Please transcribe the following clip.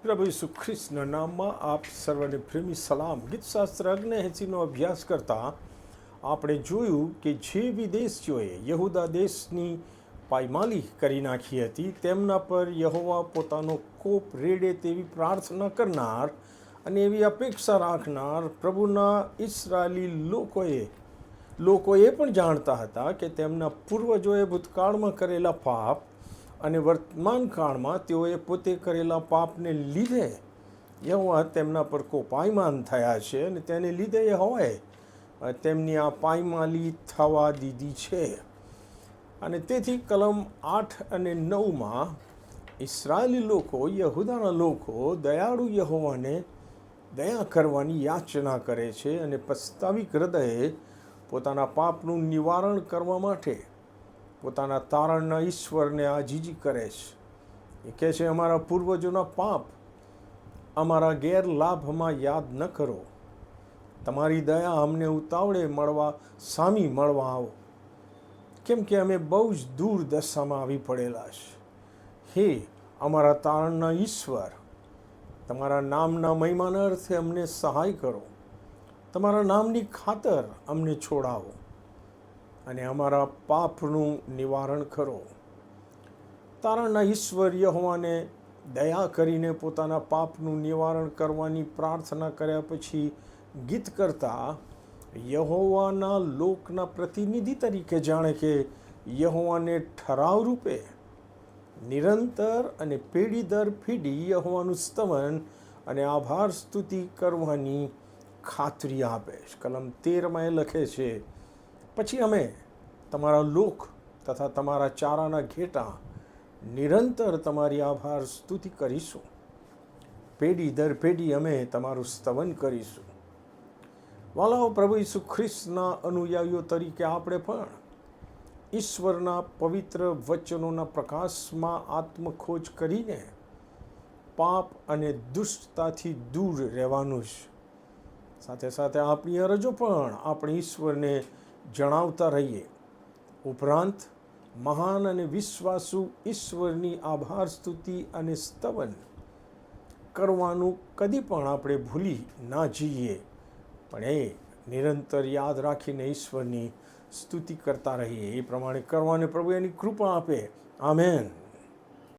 પ્રભુ ઈસુ ખ્રિસ્તના નામમાં આપ સર્વને પ્રેમી સલામ. ગીતશાસ્ત્ર 79નો અભ્યાસ કરતાં આપણે જોયું કે જે વિદેશીઓએ યહૂદા દેશની પાયમાલી કરી નાખી હતી તેમના પર યહોવા પોતાનો કોપ રેડે તેવી પ્રાર્થના કરનાર અને એવી અપેક્ષા રાખનાર પ્રભુના ઇસ્રાયેલી લોકોએ પણ જાણતા હતા કે તેમના પૂર્વજોએ ભૂતકાળમાં કરેલા પાપ અને વર્તમાન કાળમાં તેઓએ પોતે કરેલા પાપને લીધે યહોવા તેમના પર કોપાયમાન થયા છે અને તેને લીધે યહોવાએ તેમની આ પાયમાલી થવા દીધી છે. અને તેથી કલમ 8 અને 9માં ઇસ્રાયેલી લોકો, યહૂદાના લોકો દયાળુ યહોવાને દયા કરવાની યાચના કરે છે અને પસ્તાવિક હૃદયે પોતાના પાપનું નિવારણ કરવા માટે પોતાના તારણના ઈશ્વરને આજીજી કરે છે. એ કહે છે, અમારા પૂર્વજોના પાપ અમારા ગેરલાભમાં યાદ ન કરો. તમારી દયા અમને ઉતાવળે સામી મળવા આવો, કેમ કે અમે બહુ જ દૂર દશામાં આવી પડેલા છે. હે અમારા તારણના ઈશ્વર, તમારા નામના મહિમાના અર્થે અમને સહાય કરો. તમારા નામની ખાતર અમને છોડાવો અને અમારા પાપનું નિવારણ કરો. તારણના ઈશ્વર યહોવાને દયા કરીને પોતાના પાપનું નિવારણ કરવાની પ્રાર્થના કર્યા પછી ગીત કરતા યહોવાના લોકના પ્રતિનિધિ તરીકે જાણે કે યહોવાને ઠરાવ રૂપે નિરંતર અને પેઢી દર પેઢી યહોવાનું સ્તવન અને આભાર સ્તુતિ કરવાની ખાતરી આપે છે. કલમ 13માં એ લખે છે, પછી અમે તમારા લોક તથા તમારા ચારાના ઘેટા નિરંતર તમારી આભાર સ્તુતિ કરીશું. પેઢી દર પેઢી અમે તમારું સ્તવન કરીશું. વાલાઓ, પ્રભુ ઈસુ ખ્રિસ્તના અનુયાયીઓ તરીકે આપણે પણ ઈશ્વરના પવિત્ર વચનોના પ્રકાશમાં આત્મખોજ કરીને પાપ અને દુષ્ટતાથી દૂર રહેવાનું છે. સાથે સાથે આપણી અરજો પણ આપણે ઈશ્વરને જણાવતા રહીએ. ઉપરાંત મહાન અને વિશ્વાસુ ઈશ્વરની આભાર સ્તુતિ અને સ્તવન કરવાનું કદી પણ આપણે ભૂલી ના જઈએ, પણ એ નિરંતર યાદ રાખીને ઈશ્વરની સ્તુતિ કરતા રહીએ. એ પ્રમાણે કરવાને પ્રભુ એની કૃપા આપે. આમેન.